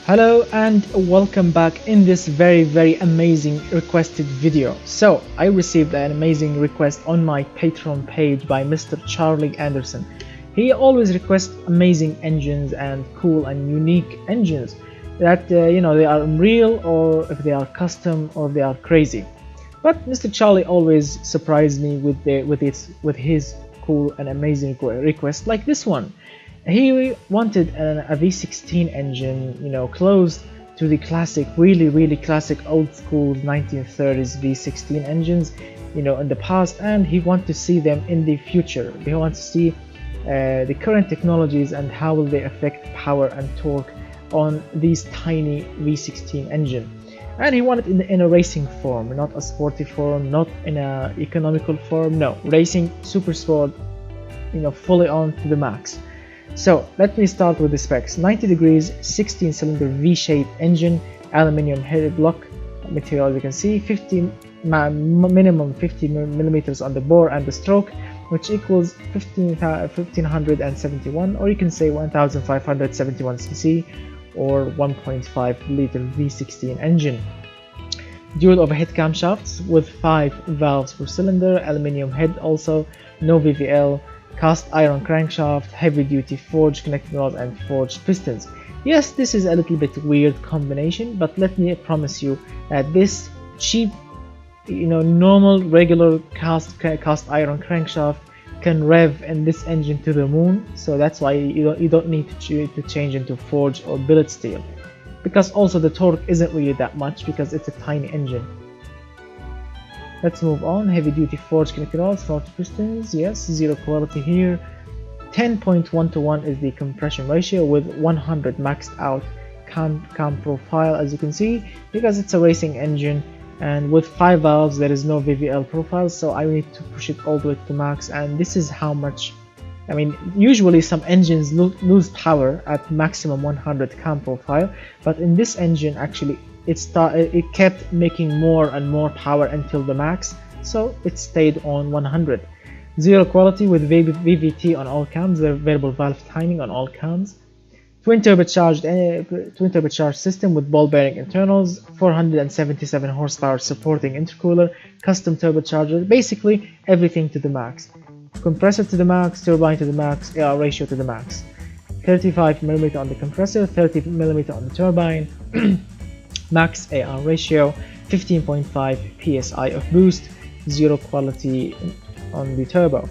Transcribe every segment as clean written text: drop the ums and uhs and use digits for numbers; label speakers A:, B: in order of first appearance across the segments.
A: Hello and welcome back in this very amazing requested video. So I received an amazing request on my Patreon page by Mr. Charlie Anderson. He always requests amazing engines and cool and unique engines that they are real, or if they are custom, or if they are crazy. But Mr. Charlie always surprised me with his cool and amazing request like this one. He wanted a V16 engine, close to the classic, really classic old school 1930s V16 engines, in the past, and he wants to see them in the future. He wants to see the current technologies and how will they affect power and torque on these tiny V16 engine. And he wanted in a racing form, not a sporty form, not in a economical form, no, racing super sport, fully on to the max. So let me start with the specs. 90 degrees, 16 cylinder V-shaped engine, aluminium headed block material, as you can see, minimum 50 millimeters on the bore and the stroke, which equals 1571, or you can say 1571 cc, or 1.5 liter V16 engine. Dual overhead camshafts with 5 valves per cylinder, aluminium head also, no VVL, cast iron crankshaft, heavy duty forged connecting rods and forged pistons. Yes, this is a little bit weird combination, but let me promise you that this cheap, normal regular cast iron crankshaft can rev in this engine to the moon. So that's why you don't need to change into forged or billet steel, because also the torque isn't really that much because it's a tiny engine. Let's move on. Heavy duty forged connected rods, forged pistons, yes, zero quality here. 10.1 to 1 is the compression ratio with 100 maxed out cam profile, as you can see, because it's a racing engine, and with 5 valves there is no VVL profile, so I need to push it all the way to max. And this is how much, usually some engines lose power at maximum 100 cam profile, but in this engine actually it kept making more and more power until the max, so it stayed on 100. Zero quality with VVT on all cams, variable valve timing on all cams. Twin turbocharged system with ball bearing internals, 477 horsepower supporting intercooler, custom turbocharger, basically everything to the max. Compressor to the max, turbine to the max, AR ratio to the max. 35mm on the compressor, 30mm on the turbine. Max AR ratio, 15.5 psi of boost, zero quality on the turbo.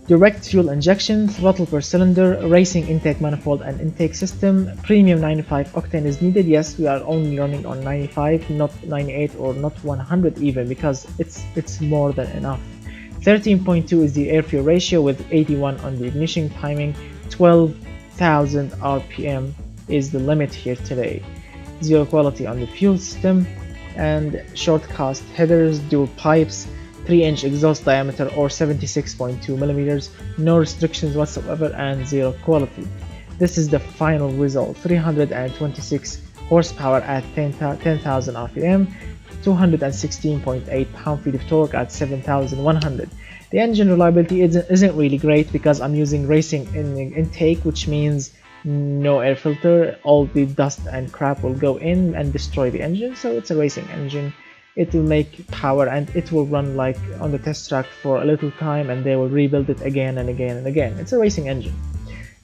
A: Direct fuel injection, throttle per cylinder, racing intake manifold and intake system. Premium 95 octane is needed. Yes, we are only running on 95, not 98 or not 100 even, because it's more than enough. 13.2 is the air fuel ratio with 81 on the ignition timing. 12,000 RPM is the limit here today. Zero quality on the fuel system, and short cast headers, dual pipes, 3-inch exhaust diameter or 76.2 millimeters, no restrictions whatsoever, and zero quality. This is the final result: 326 horsepower at 10,000 RPM, 216.8 pound-feet of torque at 7,100. The engine reliability isn't really great because I'm using racing intake, which means no air filter. All the dust and crap will go in and destroy the engine, so it's a racing engine. It will make power and it will run like on the test track for a little time, and they will rebuild it again and again and again. It's a racing engine.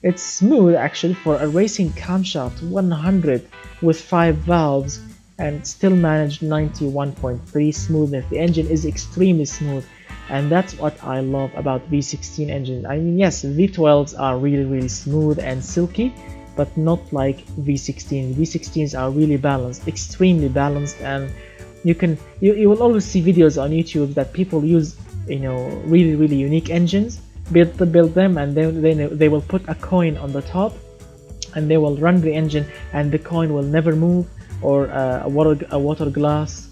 A: It's smooth actually for a racing camshaft, 100 with 5 valves, and still managed 91.3 smoothness. The engine is extremely smooth, and that's what I love about V16 engines. Yes, V12s are really smooth and silky, but not like V16. V16s are really balanced, extremely balanced, and you will always see videos on YouTube that people use really unique engines, build them, and then they will put a coin on the top and they will run the engine and the coin will never move, or a glass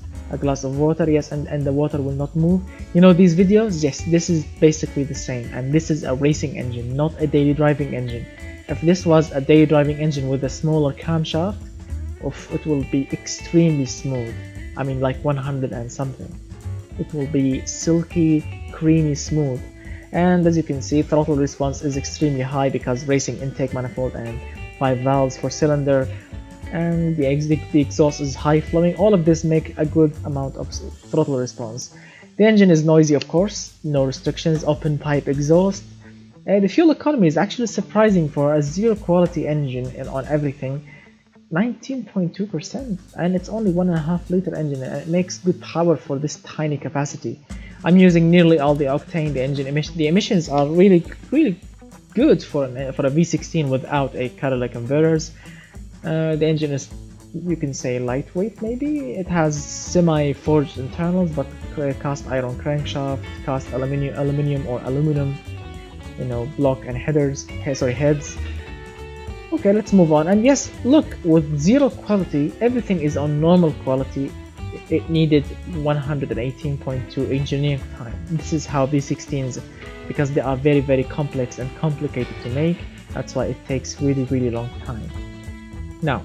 A: of water, yes, and the water will not move. These videos, yes, this is basically the same, and this is a racing engine, not a daily driving engine. If this was a daily driving engine with a smaller camshaft, it will be extremely smooth. Like 100 and something. It will be silky, creamy smooth. And as you can see, throttle response is extremely high because racing intake manifold and 5 valves per cylinder. and the exhaust is high flowing. All of this make a good amount of throttle response. The engine is noisy, of course, no restrictions, open pipe exhaust. The fuel economy is actually surprising for a zero quality engine on everything. 19.2%, and it's only 1.5 liter engine, and it makes good power for this tiny capacity. I'm using nearly all the octane. The emissions are really good for a V16 without a catalytic converters. The engine is, you can say, lightweight maybe. It has semi-forged internals, but cast iron crankshaft, cast aluminum, block and heads. Okay, let's move on. And yes, look, with zero quality, everything is on normal quality. It needed 118.2 engineering time. This is how V16s, because they are very complex and complicated to make, that's why it takes really long time. Now,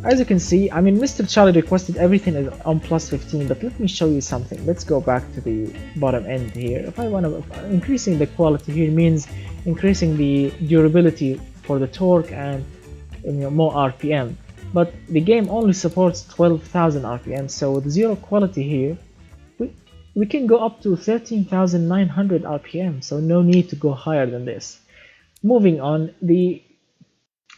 A: as you can see, I mean, Mr. Charlie requested everything is on plus 15, but let me show you something. Let's go back to the bottom end here. If I want to, increasing the quality here means increasing the durability for the torque and more RPM, but the game only supports 12,000 RPM, so with zero quality here we can go up to 13,900 RPM, so no need to go higher than this. Moving on, the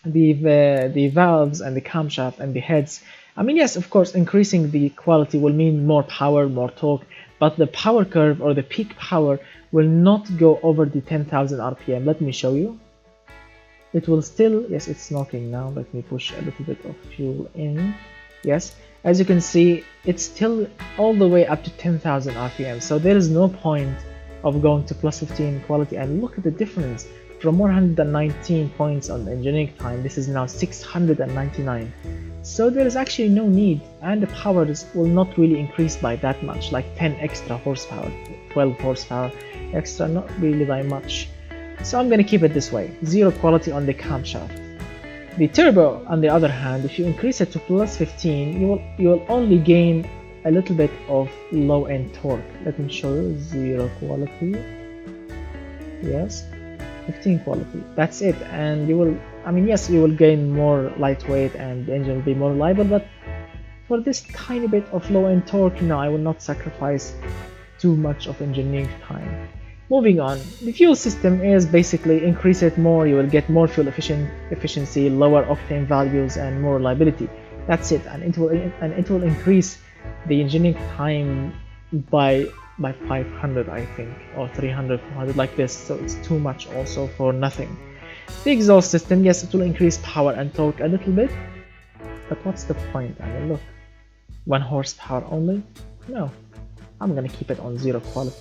A: valves and the camshaft and the heads, I mean, yes, of course, increasing the quality will mean more power, more torque, but the power curve or the peak power will not go over the 10,000 RPM. Let me show you. It will still, yes, it's knocking now. Let me push a little bit of fuel in. Yes, as you can see, it's still all the way up to 10,000 RPM, so there is no point of going to plus 15 quality. And look at the difference. From 119 points on the engineering time, this is now 699. So there is actually no need, and the power will not really increase by that much, like 10 extra horsepower, 12 horsepower extra, not really by much. So I'm gonna keep it this way, zero quality on the camshaft. The turbo, on the other hand, if you increase it to plus 15, you will only gain a little bit of low-end torque. Let me show you, zero quality. Yes. 15 quality, that's it. And you will, I mean, yes, you will gain more lightweight and the engine will be more reliable, but for this tiny bit of low-end torque, no, I will not sacrifice too much of engineering time. Moving on, the fuel system is basically increase it more, you will get more fuel efficiency, lower octane values, and more reliability. That's it, and it will increase the engineering time by 500, I think, or 300, 400, like this. So it's too much also for nothing. The exhaust system, yes, it will increase power and torque a little bit, but what's the point? I mean, look, 1 horsepower only. No, I'm gonna keep it on zero quality,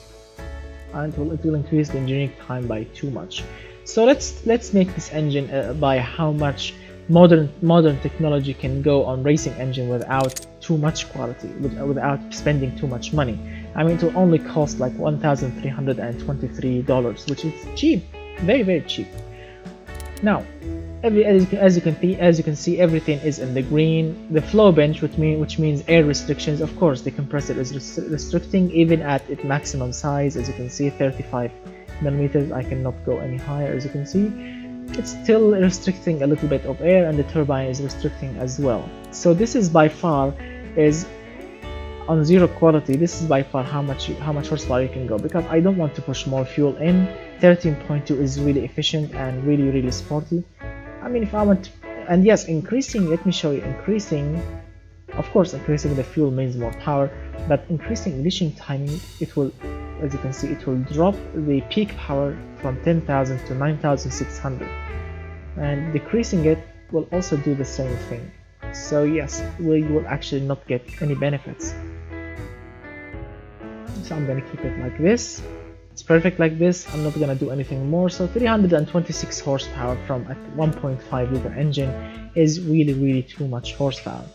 A: and it will increase the engineering time by too much. So let's make this engine by how much modern technology can go on racing engine without too much quality, without spending too much money. I mean, it will only cost like $1,323, which is cheap, very cheap. Now, as you can see, everything is in the green. The flow bench, which means air restrictions. Of course, the compressor is restricting even at its maximum size. As you can see, 35 millimeters. I cannot go any higher. As you can see, it's still restricting a little bit of air, and the turbine is restricting as well. So this is by far is on zero quality. This is by far how much horsepower you can go, because I don't want to push more fuel in. 13.2 is really efficient and really sporty. I mean, if I want to, and yes, increasing, let me show you, increasing, of course, increasing the fuel means more power, but increasing ignition timing, it will, as you can see, it will drop the peak power from 10,000 to 9,600, and decreasing it will also do the same thing. So yes, we will actually not get any benefits. So I'm gonna keep it like this. It's perfect like this. I'm not gonna do anything more. So 326 horsepower from a 1.5 liter engine is really too much horsepower.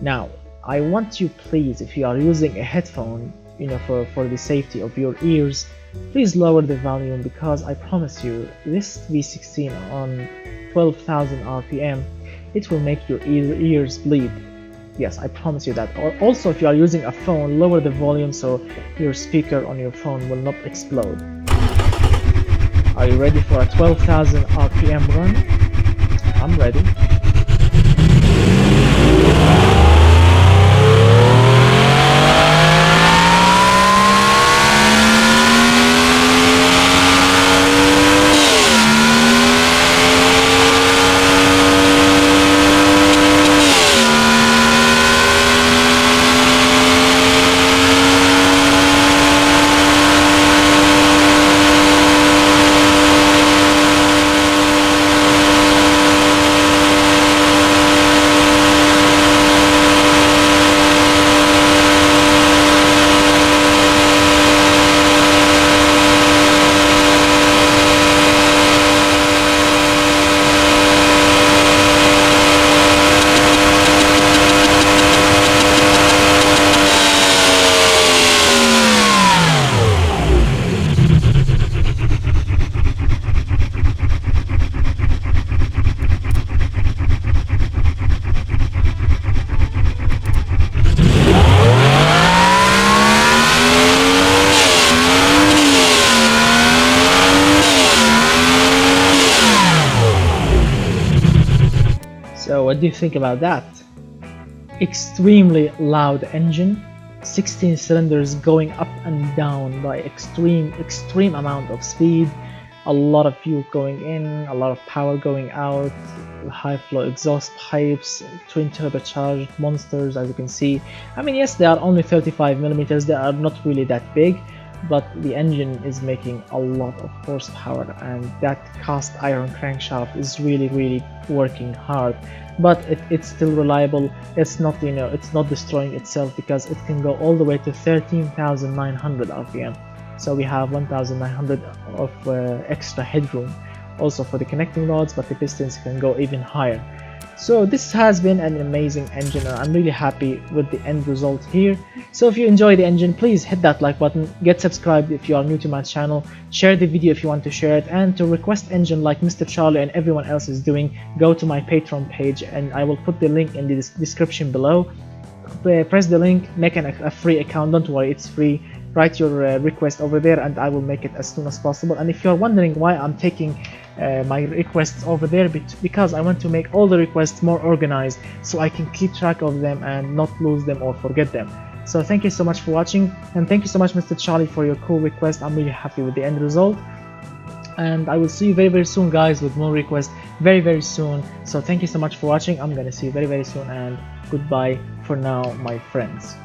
A: Now, I want you, please, if you are using a headphone, for the safety of your ears, please lower the volume, because I promise you, this V16 on 12,000 RPM, it will make your ears bleed. Yes, I promise you that. Also, if you are using a phone, lower the volume so your speaker on your phone will not explode. Are you ready for a 12,000 RPM run? I'm ready. what do you think about that? Extremely loud engine, 16 cylinders going up and down by extreme amount of speed, a lot of fuel going in, a lot of power going out, high flow exhaust pipes, twin turbocharged monsters, as you can see. I mean, yes, they are only 35 millimeters, they are not really that big, but the engine is making a lot of horsepower, and that cast iron crankshaft is really working hard. But it's still reliable. It's not, you know, it's not destroying itself, because it can go all the way to 13,900 rpm. So we have 1,900 of extra headroom also for the connecting rods, but the pistons can go even higher. So this has been an amazing engine, and I'm really happy with the end result here. So if you enjoy the engine, please hit that like button, get subscribed if you are new to my channel, share the video if you want to share it, and to request engine like Mr. Charlie and everyone else is doing, go to my Patreon page, and I will put the link in the description below. Press the link, make a free account, don't worry, it's free. Write your request over there and I will make it as soon as possible. And if you're wondering why I'm taking my requests over there, because I want to make all the requests more organized so I can keep track of them and not lose them or forget them. So thank you so much for watching, and thank you so much Mr. Charlie for your cool request. I'm really happy with the end result, and I will see you very soon guys with more requests very soon. So thank you so much for watching. I'm gonna see you very soon, and goodbye for now, my friends.